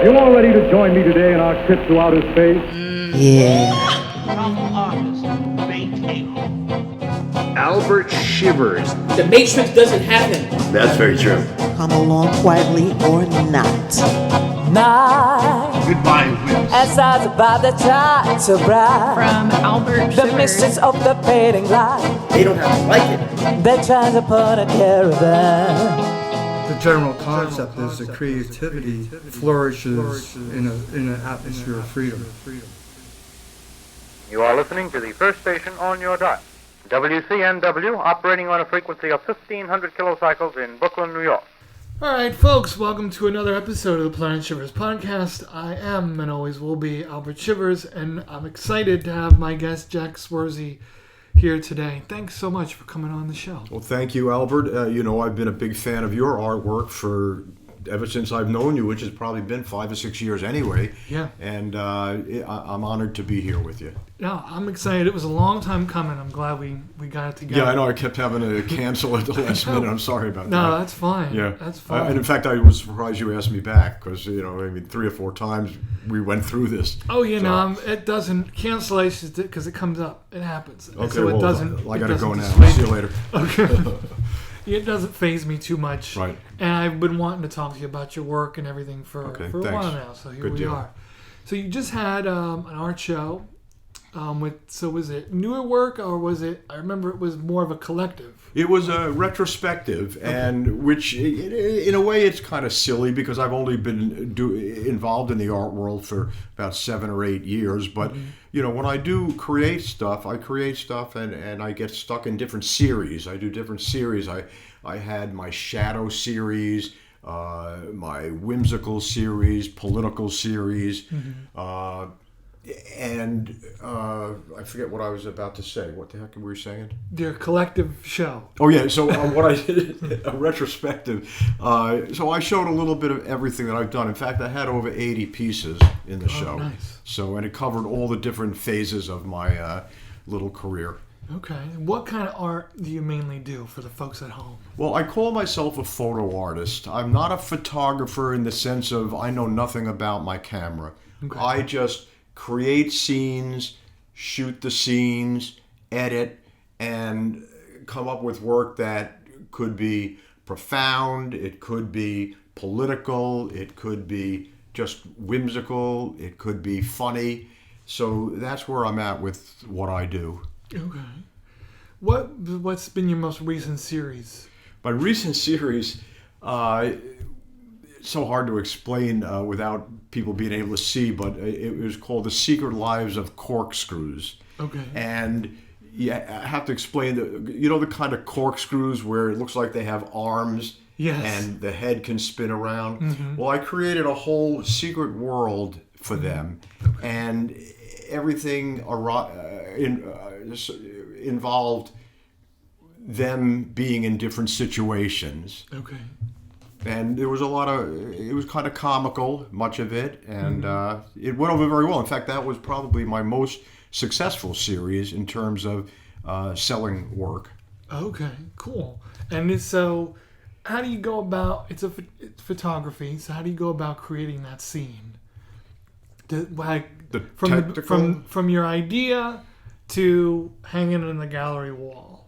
You all ready to join me today in our trip to outer space? Yeah. Albert Shivers. The Matrix doesn't happen. That's very true. Come along quietly or not. Goodbye, Whips. As I was about to try to bribe From Albert the Shivers. mistress of the fading light, They don't have to like it. they're trying to put a caravan. The general concept is that creativity flourishes in an atmosphere of freedom. You are listening to the first station on your dial. WCNW, operating on a frequency of 1,500 kilocycles in Brooklyn, New York. Alright, folks, welcome to another episode of the Planet Shivers podcast. I am, and always will be, Albert Shivers, and I'm excited to have my guest, Jack Swersie, here today. Thanks so much for coming on the show. Well, thank you, Albert. I've been a big fan of your artwork ever since I've known you, which has probably been 5 or 6 years anyway. Yeah. And I'm honored to be here with you. Yeah, I'm excited. It was a long time coming. I'm glad we got it together. Yeah, I know. I kept having to cancel at the last minute. I'm sorry about that. No, that's fine. Yeah. That's fine. And in fact, I was surprised you asked me back because, 3 or 4 times we went through this. Oh, it doesn't, cancellations, because it comes up. It happens. Okay, so well, it doesn't. I got to go now. dissuade See you me. later. Okay. It doesn't faze me too much. Right. And I've been wanting to talk to you about your work and everything for a thanks. while now. So here Good we deal. are. So you just had an art show was it newer work or was it, I remember it was more of a collective. It was a retrospective, and which, in a way, it's kind of silly because I've only been involved in the art world for about 7 or 8 years. But when I do create stuff, and I get stuck in different series. I do different series. I had my shadow series, my whimsical series, political series. And I forget what I was about to say. What the heck were you saying? Your collective show. Oh, yeah. So what I did, a retrospective. So I showed a little bit of everything that I've done. In fact, I had over 80 pieces in the show. Nice. And it covered all the different phases of my little career. Okay. What kind of art do you mainly do for the folks at home? Well, I call myself a photo artist. I'm not a photographer in the sense of I know nothing about my camera. Okay. I just create scenes, shoot the scenes, edit, and come up with work that could be profound, it could be political, it could be just whimsical, it could be funny. So that's where I'm at with what I do. Okay. What's been your most recent series? My recent series, it's so hard to explain without people being able to see, but it was called The Secret Lives of Corkscrews. Okay. And I have to explain the kind of corkscrews where it looks like they have arms. Yes. And the head can spin around. Mm-hmm. Well, I created a whole secret world for them, and everything involved them being in different situations. Okay. And there was it was kind of comical, much of it, and it went over very well. In fact, that was probably my most successful series in terms of selling work. Okay, cool. And so, how do you go about, it's photography, so how do you go about creating that scene? From your idea to hanging on the gallery wall?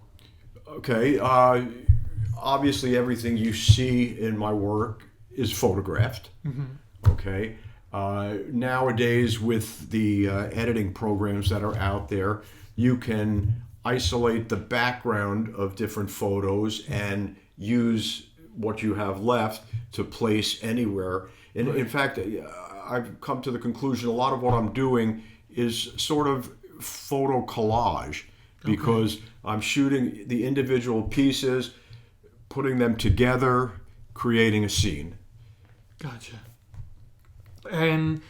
Okay, obviously everything you see in my work is photographed. Mm-hmm. Okay. Nowadays, with the editing programs that are out there, you can isolate the background of different photos and use what you have left to place anywhere. And in fact, I've come to the conclusion a lot of what I'm doing is sort of photo collage, because I'm shooting the individual pieces, putting them together, creating a scene. Gotcha. And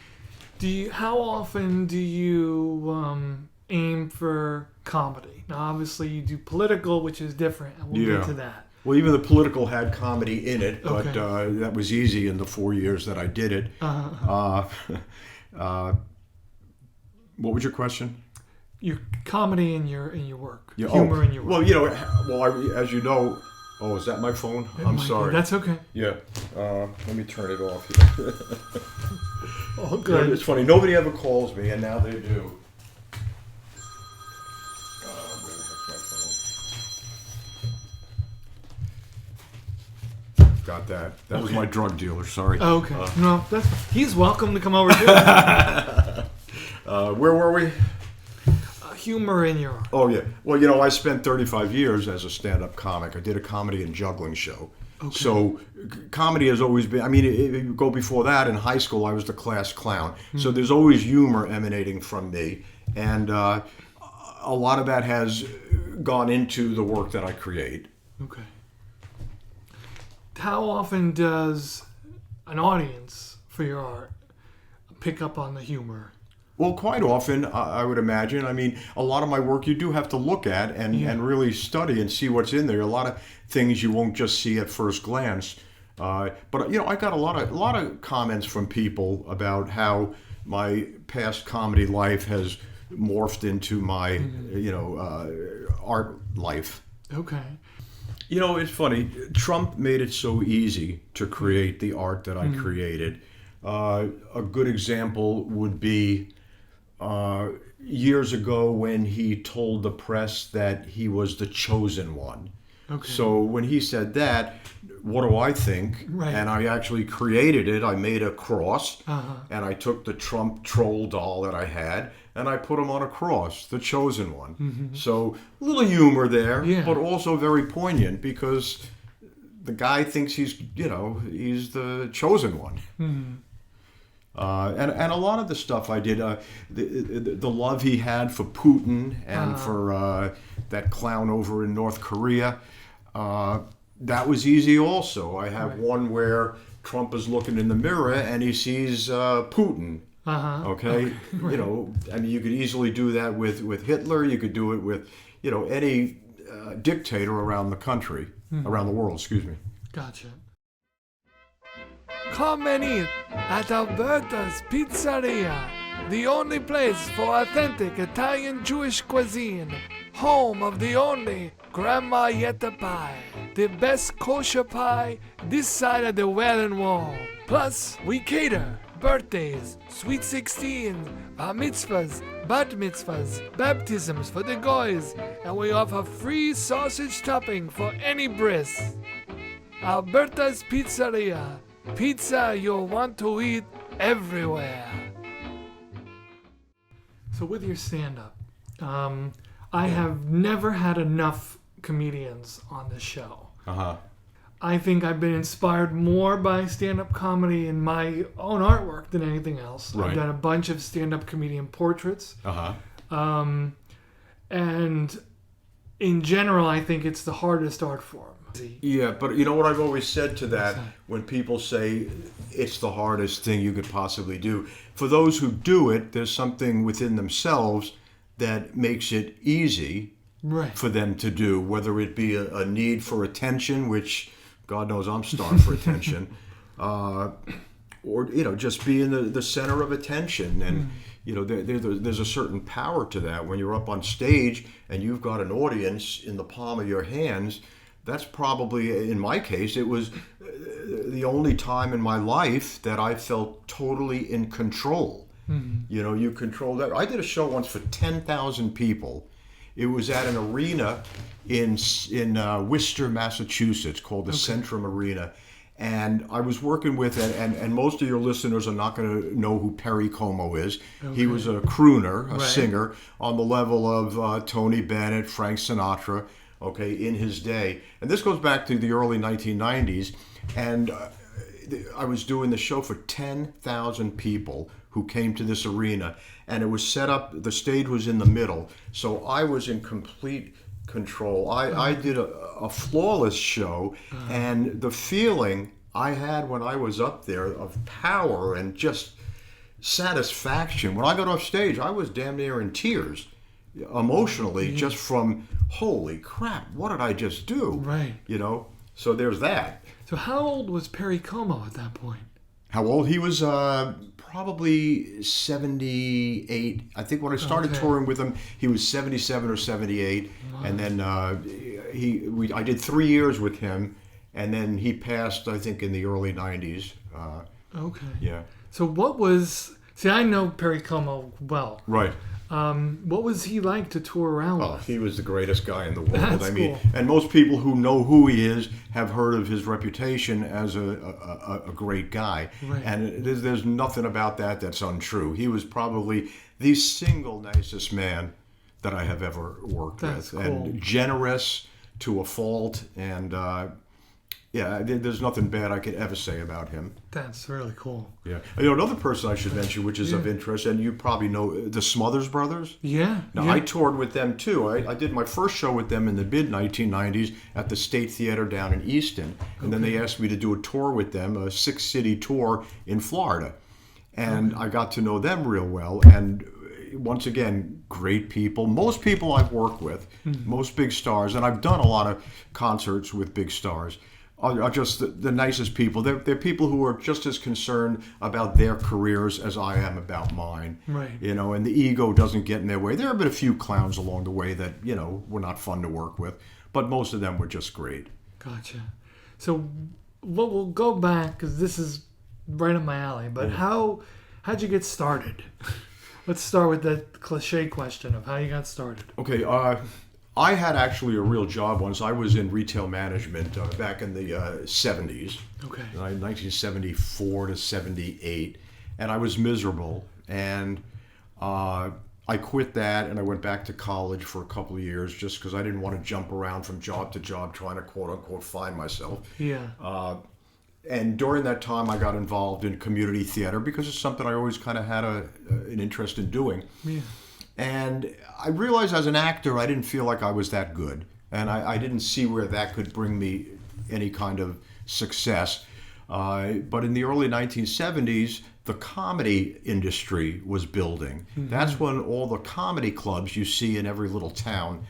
how often do you aim for comedy? Now, obviously, you do political, which is different, and we'll get to that. Well, even the political had comedy in it, but that was easy in the 4 years that I did it. What was your question? Your comedy in your work, humor in your work. Well, as you know, Oh, is that my phone? It I'm might be. sorry. That's okay. Yeah. Let me turn it off here. Oh, good. It's funny. Nobody ever calls me, and now they do. Where the heck's my phone? Got that. That was my drug dealer. Sorry. Okay. No, he's welcome to come over too. Where were we? Humor in your art. Oh, yeah. Well, I spent 35 years as a stand-up comic. I did a comedy and juggling show. Okay. So comedy has always been, if you go before that, in high school, I was the class clown. So there's always humor emanating from me. And a lot of that has gone into the work that I create. Okay. How often does an audience for your art pick up on the humor? Well, quite often, I would imagine. A lot of my work you do have to look at and really study and see what's in there. A lot of things you won't just see at first glance. But I got a lot of comments from people about how my past comedy life has morphed into my art life. Okay. It's funny. Trump made it so easy to create the art that I created. A good example would be years ago when he told the press that he was the chosen one. Okay. So when he said that, what do I think? Right. And I actually created it. I made a cross, Uh-huh. and I took the Trump troll doll that I had, and I put him on a cross, the chosen one. Mm-hmm. So a little humor there, Yeah. but also very poignant because the guy thinks he's the chosen one. Mm-hmm. And a lot of the stuff I did, the love he had for Putin and for that clown over in North Korea, that was easy also. I have one where Trump is looking in the mirror and he sees Putin. Uh-huh. Okay? You could easily do that with Hitler. You could do it with, any dictator around the country, around the world, excuse me. Gotcha. Come and eat at Alberta's Pizzeria, the only place for authentic Italian Jewish cuisine, home of the only Grandma Yetta pie, the best kosher pie this side of the Wailing Wall. Plus, we cater birthdays, sweet 16, bar mitzvahs, bat mitzvahs, baptisms for the goys, and we offer free sausage topping for any bris. Alberta's Pizzeria. Pizza you'll want to eat everywhere. So with your stand-up, I have never had enough comedians on the show. Uh-huh. I think I've been inspired more by stand-up comedy in my own artwork than anything else. Right. I've done a bunch of stand-up comedian portraits. Uh-huh. And in general, I think it's the hardest art form. Yeah, but you know what I've always said to that when people say it's the hardest thing you could possibly do. For those who do it, there's something within themselves that makes it easy for them to do, whether it be a need for attention, which God knows I'm starved for attention, or just being the center of attention. And there's a certain power to that when you're up on stage and you've got an audience in the palm of your hands. That's probably, in my case, it was the only time in my life that I felt totally in control. Mm-hmm. You control that. I did a show once for 10,000 people. It was at an arena in Worcester, Massachusetts, called the Centrum Arena. And I was working with, and most of your listeners are not going to know who Perry Como is. Okay. He was a crooner, a singer, on the level of Tony Bennett, Frank Sinatra, in his day. And this goes back to the early 1990s. And I was doing the show for 10,000 people who came to this arena. And it was set up, the stage was in the middle. So I was in complete control. I did a flawless show. And the feeling I had when I was up there of power and just satisfaction. When I got off stage, I was damn near in tears. Emotionally, just from holy crap, what did I just do? Right. So there's that. So how old was Perry Como at that point? How old? He was probably 78. I think when I started touring with him, he was 77 or 78. Wow. And then I did 3 years with him, and then he passed, I think, in the early 90s. Okay. Yeah. So what was... See, I know Perry Como well. Right. What was he like to tour around with? He was the greatest guy in the world. That's cool. And most people who know who he is have heard of his reputation as a great guy. Right. And there's nothing about that that's untrue. He was probably the single nicest man that I have ever worked That's with. cool. And generous to a fault. And there's nothing bad I could ever say about him. That's really cool. Yeah. Another person I should mention, which is of interest, and you probably know the Smothers Brothers. Yeah. Now, I toured with them, too. I did my first show with them in the mid-1990s at the State Theater down in Easton. And then they asked me to do a tour with them, a 6-city tour in Florida. And I got to know them real well. And once again, great people. Most people I've worked with, most big stars, and I've done a lot of concerts with big stars, are just the nicest people. They're people who are just as concerned about their careers as I am about mine. Right. And the ego doesn't get in their way. There have been a few clowns along the way that, were not fun to work with, but most of them were just great. Gotcha. So we'll go back, because this is right up my alley, but how'd you get started? Let's start with the cliche question of how you got started. Okay, I had actually a real job once. I was in retail management back in the 70s, 1974 to 78, and I was miserable. And I quit that, and I went back to college for a couple of years just because I didn't want to jump around from job to job trying to quote-unquote find myself. Yeah. And during that time, I got involved in community theater because it's something I always kind of had an interest in doing. Yeah. And I realized as an actor, I didn't feel like I was that good. And I didn't see where that could bring me any kind of success. But in the early 1970s, the comedy industry was building. Mm-hmm. That's when all the comedy clubs you see in every little town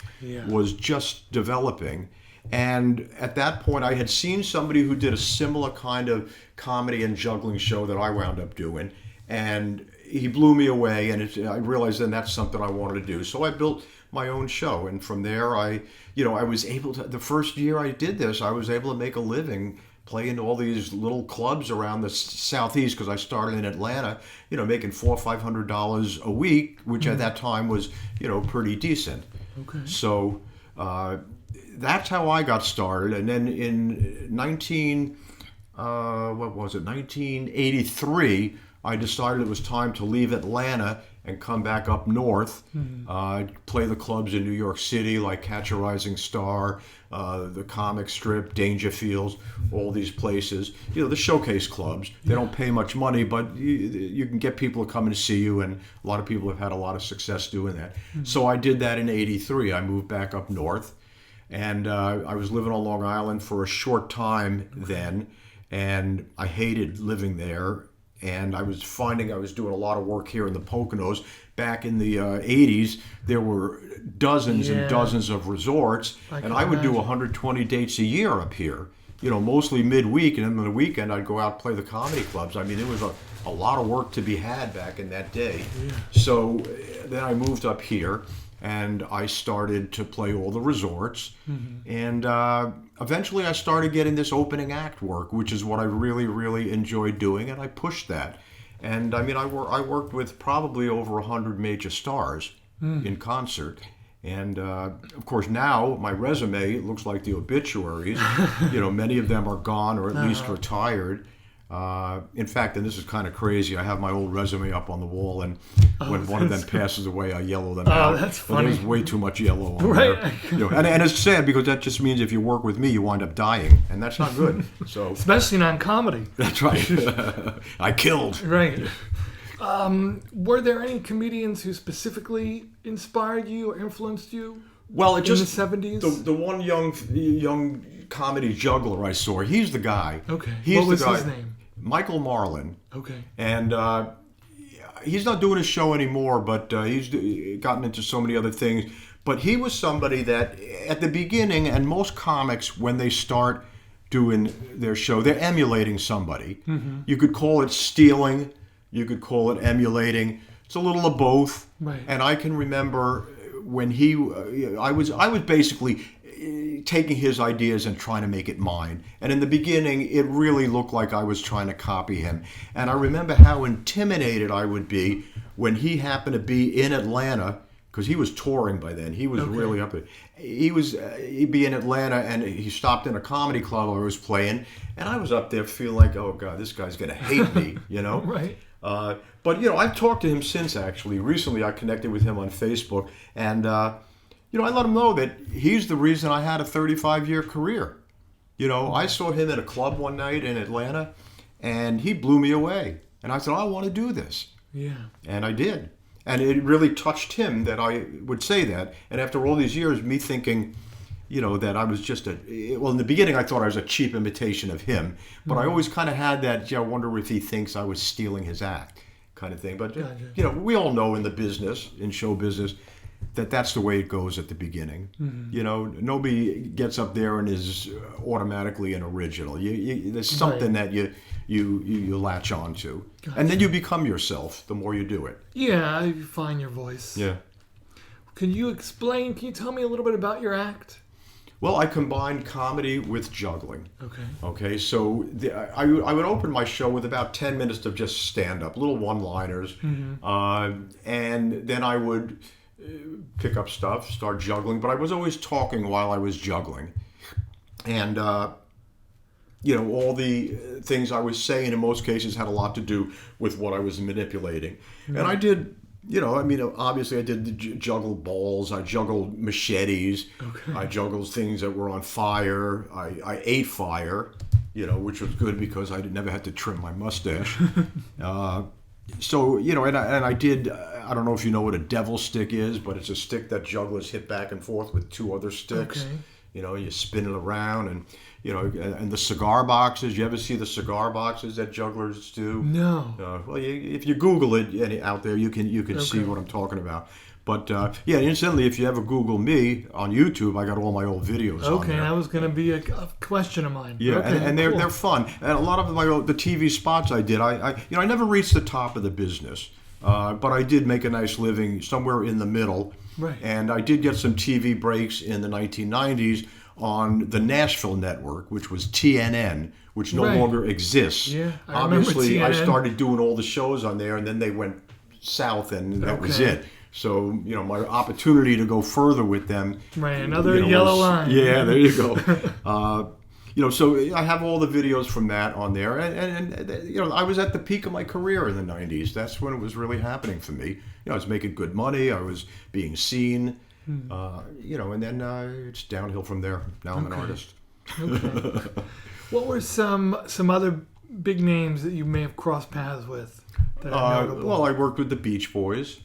was just developing. And at that point, I had seen somebody who did a similar kind of comedy and juggling show that I wound up doing. And he blew me away, and I realized then that's something I wanted to do. So I built my own show, and from there, I was able to. The first year I did this, I was able to make a living playing all these little clubs around the southeast because I started in Atlanta. Making $400 or $500 a week, which at that time was pretty decent. Okay. So that's how I got started, and then in 1983. I decided it was time to leave Atlanta and come back up north, play the clubs in New York City like Catch a Rising Star, the Comic Strip, Dangerfields, all these places. The showcase clubs. They don't pay much money, but you can get people to come and see you, and a lot of people have had a lot of success doing that. So I did that in '83. I moved back up north, and I was living on Long Island for a short time then, and I hated living there. And I was finding I was doing a lot of work here in the Poconos. Back in the 80s, there were dozens and dozens of resorts, and I would do 120 dates a year up here. Mostly midweek, and then on the weekend I'd go out and play the comedy clubs. I mean, there was a lot of work to be had back in that day. Yeah. So then I moved up here, and I started to play all the resorts. Mm-hmm. And eventually I started getting this opening act work, which is what I really, really enjoyed doing, and I pushed that. And I mean, I worked with probably over 100 major stars in concert. And of course now my resume looks like the obituaries. Many of them are gone or at least retired. In fact, and this is kind of crazy, I have my old resume up on the wall, and when one of them passes away, I yellow them out. Oh, that's funny. There's way too much yellow on right. there. And it's sad because that just means if you work with me, you wind up dying, and that's not good. So especially not in comedy. That's right. I killed. Right. Were there any comedians who specifically inspired you or influenced you? Well, in the 70s? The one young comedy juggler I saw, he's the guy. Okay. He's what was the guy. His name? Michael Marlin. Okay. And he's not doing his show anymore, but he's gotten into so many other things. But he was somebody that, at the beginning, and most comics, when they start, doing their show. They're emulating somebody. You could call it stealing. You could call it emulating. It's a little of both. Right. And I can remember when I was basically taking his ideas and trying to make it mine. And in the beginning, it really looked like I was trying to copy him. And I remember how intimidated I would be when he happened to be in Atlanta, because he was touring by then. He was really up there. He'd be in Atlanta, and he stopped in a comedy club I was playing, and I was up there feeling like, oh God, this guy's gonna hate me, you know? Right. But I've talked to him since. Actually, recently I connected with him on Facebook, and I let him know that he's the reason I had a 35-year career. I saw him at a club one night in Atlanta, and he blew me away. And I said, I want to do this. Yeah. And I did. And it really touched him that I would say that. And after all these years, me thinking, that I was just in the beginning I thought I was a cheap imitation of him. But I always kind of had that, I wonder if he thinks I was stealing his act kind of thing. But, we all know in the business, in show business, that's the way it goes at the beginning. Nobody gets up there and is automatically an original. There's something that you latch on to. Gotcha. And then you become yourself the more you do it. Yeah, you find your voice. Yeah. Can you tell me a little bit about your act? Well, I combined comedy with juggling. Okay, so I would open my show with about 10 minutes of just stand-up, little one-liners. And then I would pick up stuff, start juggling. But I was always talking while I was juggling. And, all the things I was saying in most cases had a lot to do with what I was manipulating. And I did... obviously I did juggle balls, I juggled machetes, I juggled things that were on fire, I ate fire, which was good because I never had to trim my mustache. And I did, I don't know if you know what a devil stick is, but it's a stick that jugglers hit back and forth with two other sticks. You spin it around and... and the cigar boxes. You ever see the cigar boxes that jugglers do? No. Well, if you Google it out there, you can see what I'm talking about. But incidentally, if you ever Google me on YouTube, I got all my old videos on there. That was going to be a question of mine. Yeah, and they're fun. And a lot of the TV spots I did, I never reached the top of the business, but I did make a nice living somewhere in the middle. Right. And I did get some TV breaks in the 1990s. On the Nashville network, which was TNN, which no longer exists. Yeah, Obviously, I started doing all the shows on there, and then they went south, and that was it. So, my opportunity to go further with them. Right, another yellow line. Yeah, there you go. So I have all the videos from that on there, and I was at the peak of my career in the 90s. That's when it was really happening for me. I was making good money. I was being seen. And then it's downhill from there. Now I'm an artist. What were some other big names that you may have crossed paths with? That are notable? Well, I worked with the Beach Boys.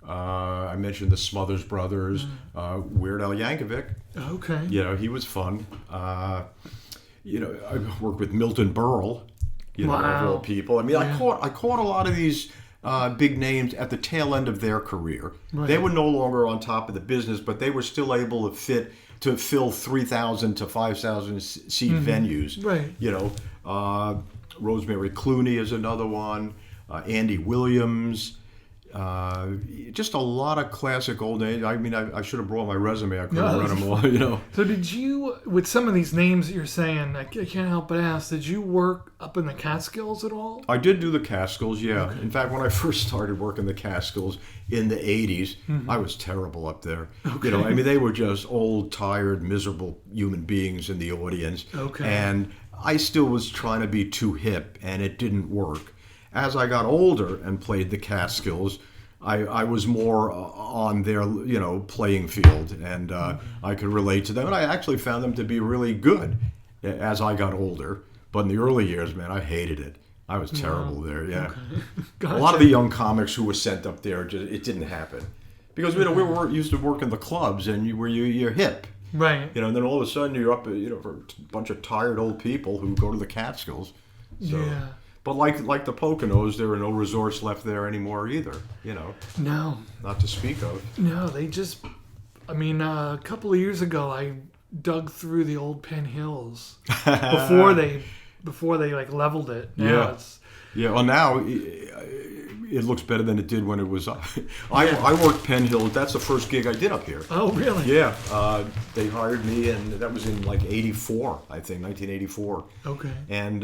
I mentioned the Smothers Brothers, Weird Al Yankovic. Okay. He was fun. I worked with Milton Berle. Of all people. I caught a lot of these. Big names at the tail end of their career. Right. They were no longer on top of the business, but they were still able to fill 3,000 to 5,000 seat venues. Right. Rosemary Clooney is another one. Andy Williams. Just a lot of classic old names. I should have brought my resume. I couldn't run them all, So did you, with some of these names that you're saying, I can't help but ask, did you work up in the Catskills at all? I did do the Catskills, yeah. Okay. In fact, when I first started working the Catskills in the 80s, I was terrible up there. Okay. They were just old, tired, miserable human beings in the audience. Okay. And I still was trying to be too hip, and it didn't work. As I got older and played the Catskills, I was more on their playing field, and I could relate to them. And I actually found them to be really good as I got older. But in the early years, man, I hated it. I was terrible there. Yeah, okay. Gotcha. A lot of the young comics who were sent up there, it didn't happen because we were used to work in the clubs, and you're hip. Right. And then all of a sudden you're up, for a bunch of tired old people who go to the Catskills. So. Yeah. But like the Poconos, there are no resorts left there anymore either, No. Not to speak of. No, they just... a couple of years ago, I dug through the old Penn Hills before they like leveled it. Now Yeah. it's, Yeah, well, now it looks better than it did when it was up. I worked Penn Hill. That's the first gig I did up here. oh really? Yeah, they hired me, and that was in like 84, I think, 1984. Okay. And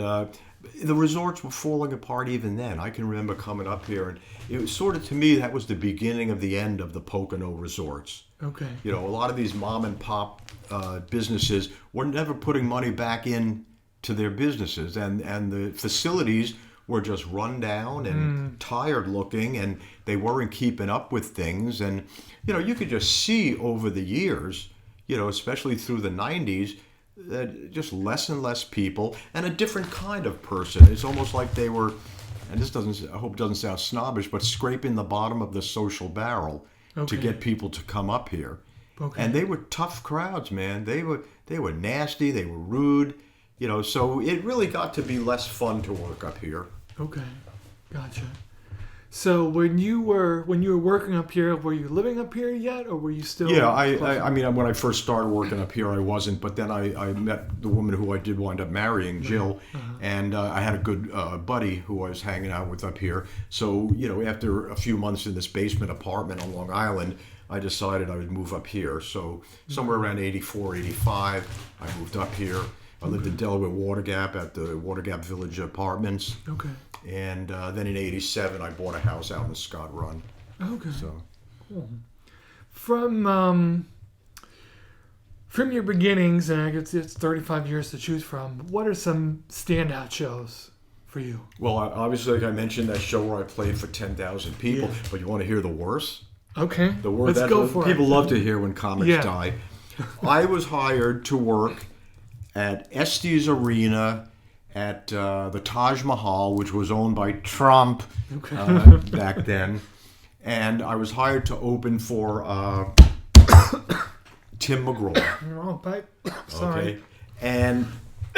the resorts were falling apart even then. I can remember coming up here, and it was sort of, to me, that was the beginning of the end of the Pocono resorts. Okay. You know, a lot of these mom and pop businesses were never putting money back in to their businesses, and the facilities were just run down and tired looking, and they weren't keeping up with things. And, you know, you could just see over the years, you know, especially through the 90s, that just less and less people and a different kind of person. It's almost like they were, and this doesn't, I hope it doesn't sound snobbish, but scraping the bottom of the social barrel to get people to come up here. Okay. And they were tough crowds, man. They were nasty, they were rude. You know, so it really got to be less fun to work up here. Okay, gotcha. So when you were working up here, were you living up here yet, or were you still? Yeah, I mean, when I first started working up here, I wasn't. But then I met the woman who I did wind up marrying, Jill, and I had a good buddy who I was hanging out with up here. So, you know, after a few months in this basement apartment on Long Island, I decided I would move up here. So somewhere around 84, 85, I moved up here. I lived in Delaware Water Gap at the Water Gap Village Apartments. Okay. And then in 87, I bought a house out in the Scott Run. Okay. So, Cool. From your beginnings, and I guess it's 35 years to choose from, what are some standout shows for you? well, obviously, like I mentioned, that show where I played for 10,000 people. Yeah. But you want to hear the worst? Okay. The worst. Let's go for people it. love to hear when comics Yeah. die. I was hired to work at Estes Arena at the Taj Mahal, which was owned by Trump back then. And I was hired to open for Tim McGraw. Oh, pipe. Sorry. Okay. And,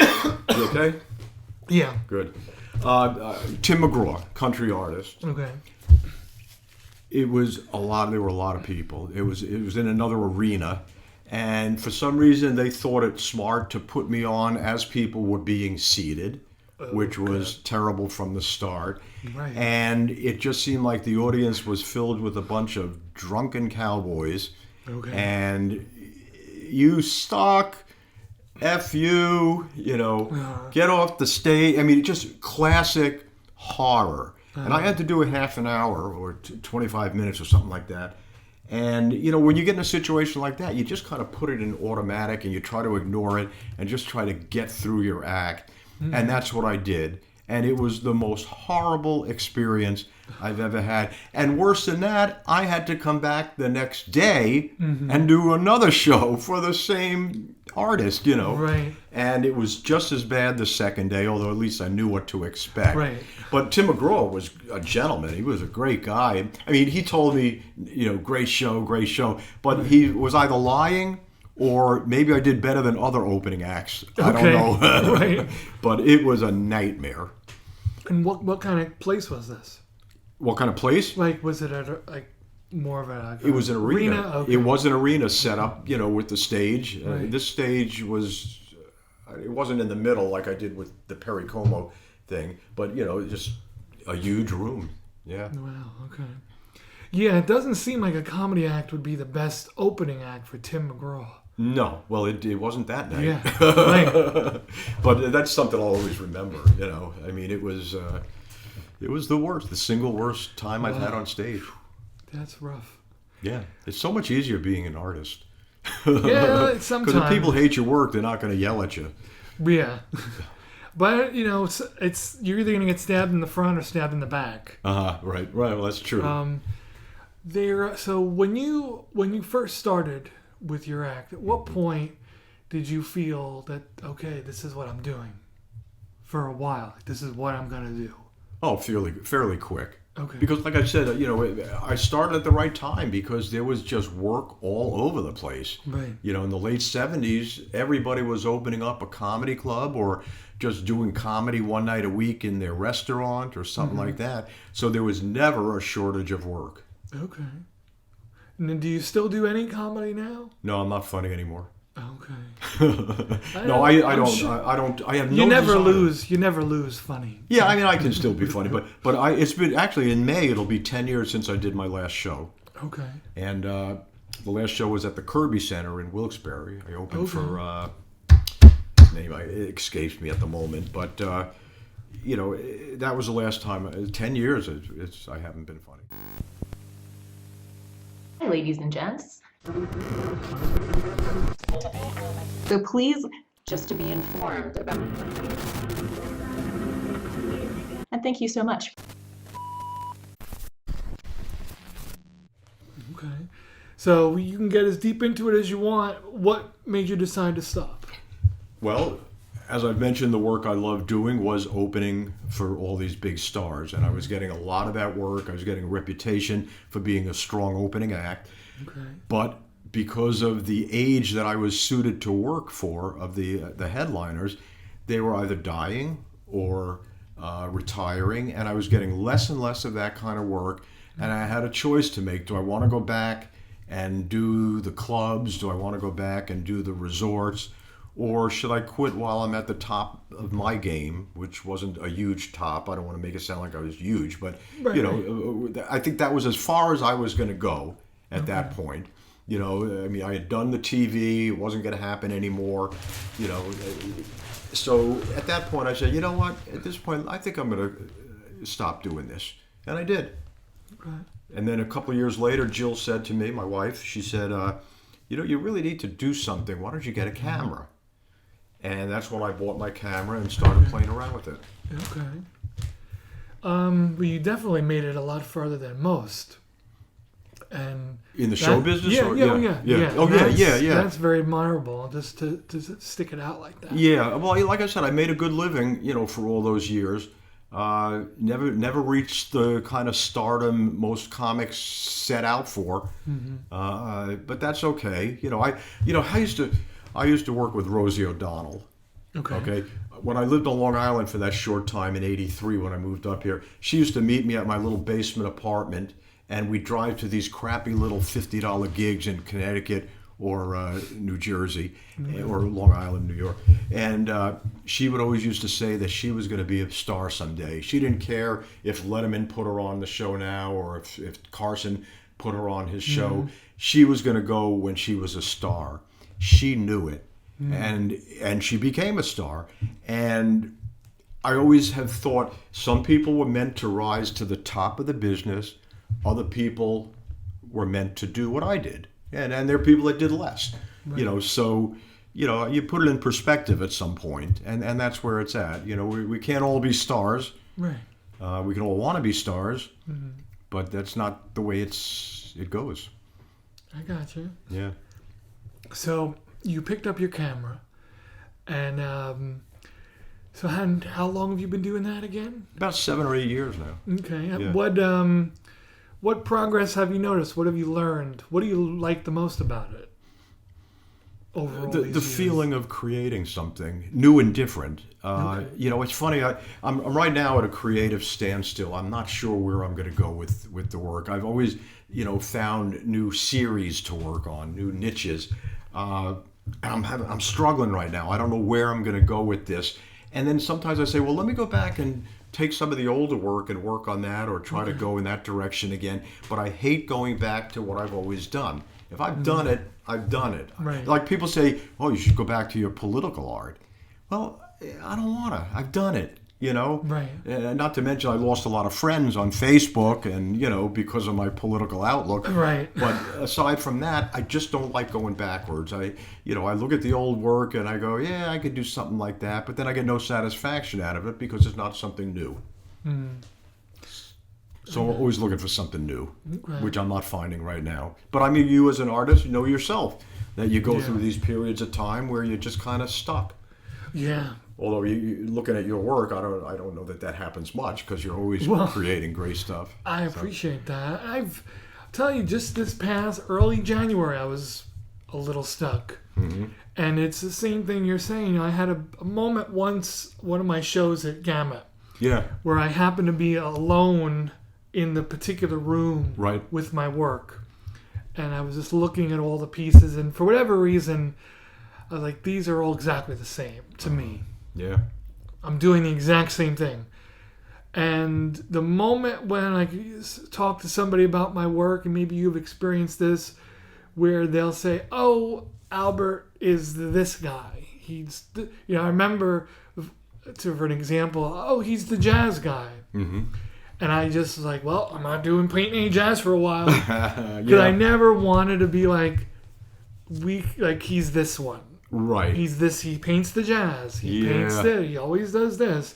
you okay? Yeah. Good. Tim McGraw, country artist. Okay. It was a lot. There were a lot of people. It was in another arena, and for some reason they thought it smart to put me on as people were being seated, which was terrible from the start. Right. And it just seemed like the audience was filled with a bunch of drunken cowboys. Okay. And you suck. F you, you know, get off the stage. I mean, just classic horror. And I had to do a half an hour or 25 minutes or something like that. And, you know, when you get in a situation like that, you just kind of put it in automatic and you try to ignore it and just try to get through your act. And that's what I did. And it was the most horrible experience I've ever had. And worse than that, I had to come back the next day and do another show for the same artist, you know. Right. And it was just as bad the second day, although at least I knew what to expect. Right. But Tim McGraw was a gentleman. He was a great guy. I mean, he told me, you know, great show. But he was either lying or maybe I did better than other opening acts. I don't know. Right. But it was a nightmare. And what kind of place was this? What kind of place? Like, was it more of a? It was an arena. Okay. It was an arena set up, you know, with the stage. Right. This stage was, it wasn't in the middle like I did with the Perry Como thing, but, you know, just a huge room. Yeah. Wow. Okay. Yeah, it doesn't seem like a comedy act would be the best opening act for Tim McGraw. No, well, it wasn't that night. Yeah. Right. But that's something I'll always remember, you know. I mean, it was the worst, the single worst time I've had on stage. That's rough. Yeah. It's so much easier being an artist. Yeah, sometimes. Because if people hate your work, they're not going to yell at you. Yeah. But, you know, it's you're either going to get stabbed in the front or stabbed in the back. Right. Well, that's true. So when you first started with your act, at what point did you feel that, okay, this is what I'm doing for a while? This is what I'm going to do? Oh, fairly quick. Okay. Because, like I said, you know, I started at the right time because there was just work all over the place. Right. You know, in the late 70s, everybody was opening up a comedy club or just doing comedy one night a week in their restaurant or something like that. So there was never a shortage of work. Okay. And then do you still do any comedy now? No, I'm not funny anymore. Okay. No, I don't. sure- I don't. I have no. You never desire. lose. You never lose funny. Yeah, I mean, I can still be funny, but it's been actually in May. It'll be 10 years since I did my last show, Okay. and the last show was at the Kirby Center in Wilkes-Barre. I opened for his name. It escapes me at the moment, but that was the last time. 10 years. I haven't been funny. Hi, ladies and gents. So please, just to be informed about. And thank you so much. Okay. So you can get as deep into it as you want. What made you decide to stop? Well, as I've mentioned, the work I loved doing was opening for all these big stars, and I was getting a lot of that work. I was getting a reputation for being a strong opening act. Okay. But because of the age that I was suited to work for, of the headliners, they were either dying or retiring, and I was getting less and less of that kind of work. And I had a choice to make. Do I want to go back and do the clubs? Do I want to go back and do the resorts? Or should I quit while I'm at the top of my game, which wasn't a huge top? I don't want to make it sound like I was huge, but I think that was as far as I was going to go at that point. I mean, I had done the TV; it wasn't going to happen anymore. So at that point, I said, you know what? At this point, I think I'm going to stop doing this, and I did. Okay. And then a couple of years later, Jill said to me, my wife, she said, you really need to do something. Why don't you get a camera? And that's when I bought my camera and started playing around with it. Okay. Well, you definitely made it a lot further than most. And in the show business? Yeah. Oh, yeah. That's very admirable, just to stick it out like that. Yeah. Well, like I said, I made a good living, for all those years. Never reached the kind of stardom most comics set out for. Mm-hmm. But that's okay. I used to work with Rosie O'Donnell. Okay. When I lived on Long Island for that short time in '83, when I moved up here, she used to meet me at my little basement apartment, and we'd drive to these crappy little $50 gigs in Connecticut or New Jersey, or Long Island, New York. And she would always used to say that she was going to be a star someday. She didn't care if Letterman put her on the show now, or if Carson put her on his show. Mm-hmm. She was going to go when she was a star. She knew it, and she became a star. And I always have thought some people were meant to rise to the top of the business. Other people were meant to do what I did. And there are people that did less, Right. So, you put it in perspective at some point, and that's where it's at. We can't all be stars. Right. We can all want to be stars, but that's not the way it goes. I got you. Yeah. So you picked up your camera, and so how long have you been doing that again? About 7 or 8 years now. Okay. Yeah. What progress have you noticed? What have you learned? What do you like the most about it? Overall, The feeling of creating something new and different. Okay. It's funny. I'm right now at a creative standstill. I'm not sure where I'm going to go with the work. I've always, found new series to work on, new niches. And I'm struggling right now. I don't know where I'm going to go with this. And then sometimes I say, well, let me go back and take some of the older work and work on that, or try to go in that direction again. But I hate going back to what I've always done. If I've done it, I've done it. Right. Like people say, oh, you should go back to your political art. Well, I don't want to. I've done it. Right. Not to mention, I lost a lot of friends on Facebook, and because of my political outlook. Right. But aside from that, I just don't like going backwards. I look at the old work and I go, yeah, I could do something like that, but then I get no satisfaction out of it because it's not something new. So I'm always looking for something new, which I'm not finding right now. But I mean, you as an artist, you know yourself that you go through these periods of time where you're just kind of stuck. Yeah. Although you looking at your work, I don't know that happens much because you're always creating great stuff. I appreciate that. I'll tell you, just this past early January, I was a little stuck. Mm-hmm. And it's the same thing you're saying. I had a moment once, one of my shows at Gamut, where I happened to be alone in the particular room with my work. And I was just looking at all the pieces, and for whatever reason, I was like, these are all exactly the same to me. Yeah. I'm doing the exact same thing. And the moment when I talk to somebody about my work, and maybe you've experienced this, where they'll say, "Oh, Albert is this guy. I remember, for an example, oh, he's the jazz guy." Mm-hmm. And I just was like, well, I'm not doing painting any jazz for a while. Because Yeah. I never wanted to be like, he's this one. Right. He's this, he paints the jazz. He Yeah. paints this. He always does this.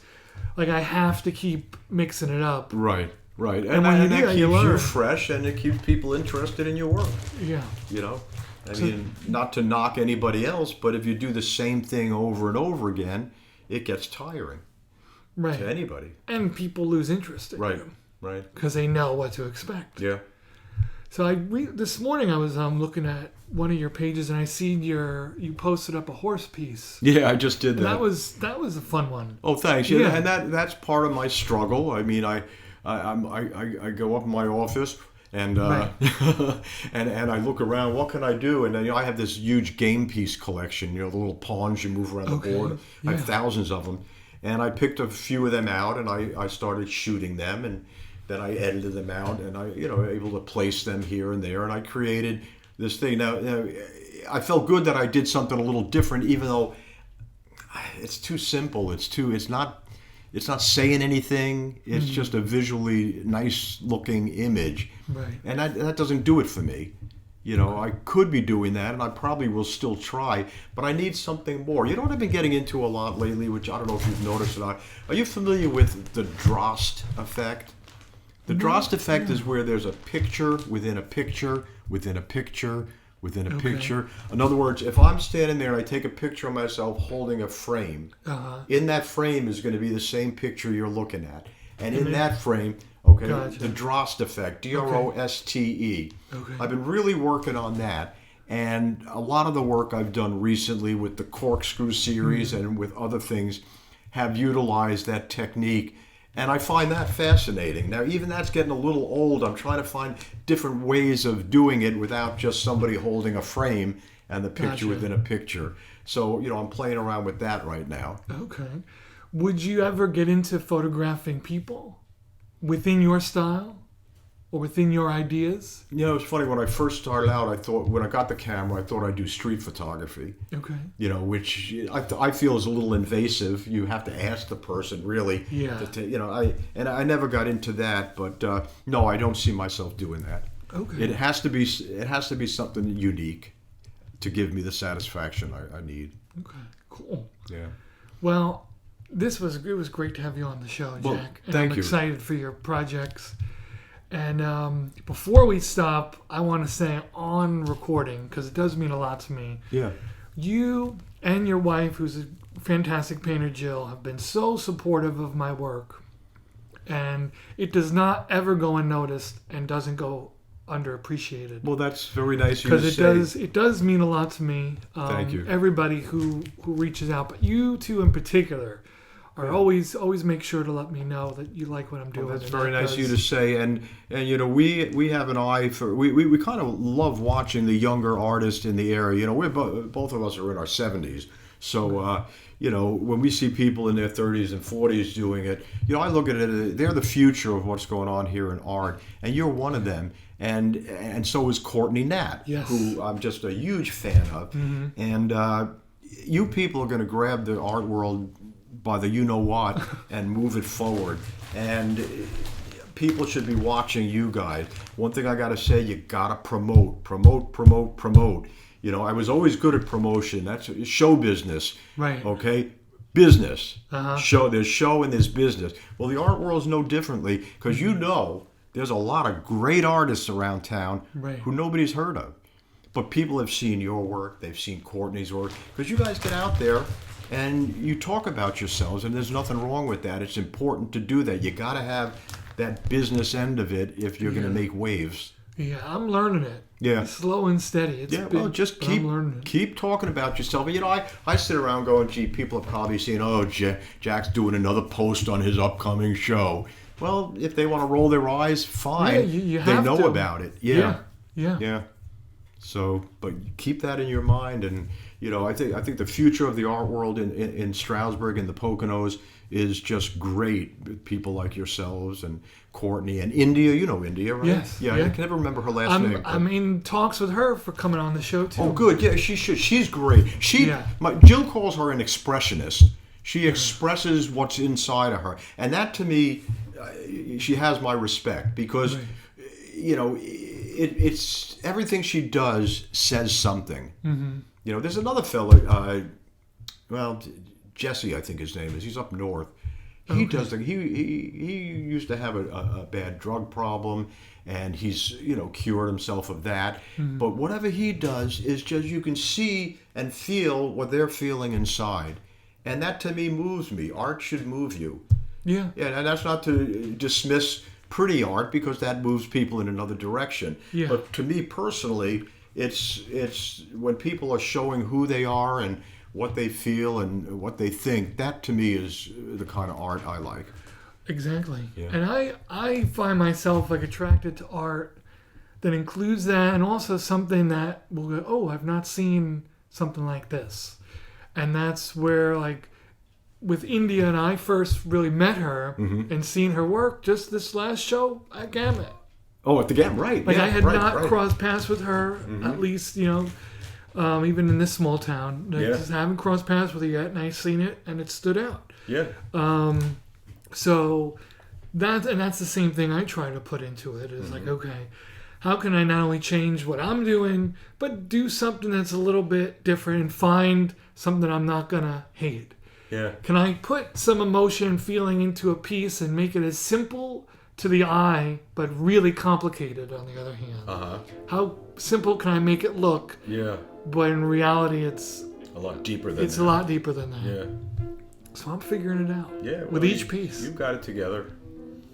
Like, I have to keep mixing it up. Right. Right. And when you do that that, keeps you you learn. fresh, and it keeps people interested in your work. Yeah. You know? I mean, not to knock anybody else, but if you do the same thing over and over again, it gets tiring Right. to anybody. And people lose interest in Right. you. Right. Because they know what to expect. Yeah. So this morning I was looking at one of your pages, and I seen you posted up a horse piece. Yeah, I just did And that. that was a fun one. Oh, thanks. Yeah. Yeah, and that's part of my struggle. I mean, I go up in my office and Right. and I look around. What can I do? And then I have this huge game piece collection. The little pawns you move around Okay, the board. I have yeah. thousands of them, and I picked a few of them out, and I started shooting them, and then I edited them out, and I able to place them here and there, and I created this thing. Now I felt good that I did something a little different, even though it's too simple. It's not saying anything. It's just a visually nice looking image. Right. And that doesn't do it for me. I could be doing that, and I probably will still try, but I need something more. You know what I've been getting into a lot lately, which I don't know if you've noticed or not. Are you familiar with the Drost effect? The Drost effect is where there's a picture within a picture within a picture within a picture. In other words, if I'm standing there and I take a picture of myself holding a frame, in that frame is going to be the same picture you're looking at. And in that frame, Gotcha. the Drost effect, Droste. Okay. I've been really working on that. And a lot of the work I've done recently with the Corkscrew series and with other things have utilized that technique. And I find that fascinating. Now, even that's getting a little old. I'm trying to find different ways of doing it without just somebody holding a frame and the picture Gotcha. within a picture. So, I'm playing around with that right now. Okay. Would you ever get into photographing people within your style or within your ideas? It's funny. When I first started out, when I got the camera, I thought I'd do street photography. Okay. Which I feel is a little invasive. You have to ask the person, really. Yeah. I never got into that, but no, I don't see myself doing that. Okay. It has to be something unique to give me the satisfaction I need. Okay. Cool. Yeah. Well, it was great to have you on the show, Jack. Well, And thank I'm you. excited for your projects. And before we stop, I want to say on recording, because it does mean a lot to me, Yeah. you and your wife, who's a fantastic painter, Jill, have been so supportive of my work. And it does not ever go unnoticed and doesn't go underappreciated. Well, that's very nice of you to Because say. it does mean a lot to me. Thank you. Everybody who reaches out, but you two in particular, are always make sure to let me know that you like what I'm doing. Well, that's and very that nice of you does- to say, and we have an eye for we kind of love watching the younger artists in the area. We're both of us are in our 70s, so when we see people in their 30s and 40s doing it, I look at it. They're the future of what's going on here in art, and you're one of them. And so is Courtney Nat, Yes. who I'm just a huge fan of, and you people are going to grab the art world by the you-know-what and move it forward. And people should be watching you guys. One thing I got to say, you got to promote. I was always good at promotion. That's show business. Right. Okay? Business. Uh-huh. There's show and there's business. Well, the art world's no differently, because there's a lot of great artists around town Right. who nobody's heard of. But people have seen your work. They've seen Courtney's work. Because you guys get out there and you talk about yourselves, and there's nothing wrong with that. It's important to do that. You got to have that business end of it if you're going to make waves. Yeah, I'm learning it. Yeah. It's slow and steady. It's Well, big, just but I'm learning it. keep talking about yourself. I sit around going, gee, people are probably saying, oh, Jack's doing another post on his upcoming show. Well, if they want to roll their eyes, fine. Yeah, you they have know to. about it. Yeah. Yeah. Yeah. So, but keep that in your mind, and I think the future of the art world in Stroudsburg and the Poconos is just great. With people like yourselves and Courtney and India. You know India, right? Yes. Yeah. I can never remember her last name. I'm in talks with her for coming on the show too. Oh, good. Yeah, she should. She's great. Yeah. Jill calls her an expressionist. She expresses what's inside of her, and that to me, she has my respect because, it's everything she does says something. Mm-hmm. There's another fella. Jesse, I think his name is. He's up north. He does. He used to have a bad drug problem, and he's cured himself of that. Mm-hmm. But whatever he does is just you can see and feel what they're feeling inside, and that to me moves me. Art should move you. Yeah. And that's not to dismiss pretty art because that moves people in another direction. Yeah. But to me personally, it's when people are showing who they are and what they feel and what they think, that to me is the kind of art I like. Exactly. Yeah. And I find myself attracted to art that includes that, and also something that will go, oh, I've not seen something like this. And that's where with India, and I first really met her and seen her work just this last show at Gamut. Oh, at the Gamut, right. I had not crossed paths with her, at least, even in this small town. I just haven't crossed paths with her yet, and I seen it, and it stood out. Yeah. So that's the same thing I try to put into it is okay, how can I not only change what I'm doing, but do something that's a little bit different and find something I'm not going to hate? Yeah. Can I put some emotion and feeling into a piece and make it as simple to the eye, but really complicated on the other hand? Uh-huh. How simple can I make it look? Yeah. But in reality, it's a lot deeper than that. A lot deeper than that. Yeah. So I'm figuring it out. Yeah. With each piece. You've got it together.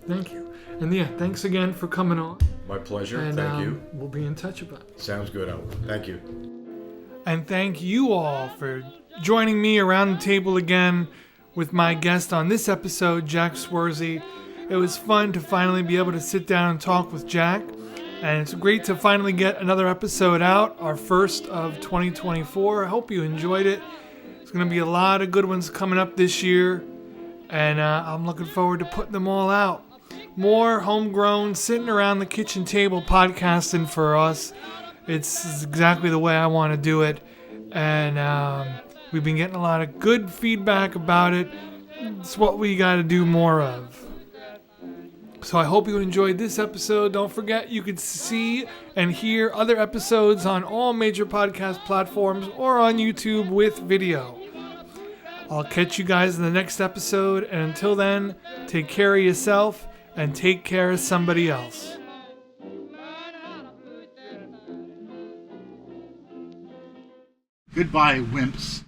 Thank you. And thanks again for coming on. My pleasure. And, thank you. We'll be in touch about it. Sounds good, Albert. Thank you. And thank you all for joining me around the table again with my guest on this episode, Jack Swersie. It was fun to finally be able to sit down and talk with Jack. And it's great to finally get another episode out, our first of 2024. I hope you enjoyed it. There's going to be a lot of good ones coming up this year. And I'm looking forward to putting them all out. More homegrown, sitting around the kitchen table podcasting for us. It's exactly the way I want to do it. And we've been getting a lot of good feedback about it. It's what we got to do more of. So I hope you enjoyed this episode. Don't forget you can see and hear other episodes on all major podcast platforms or on YouTube with video. I'll catch you guys in the next episode. And until then, take care of yourself and take care of somebody else. Goodbye, wimps.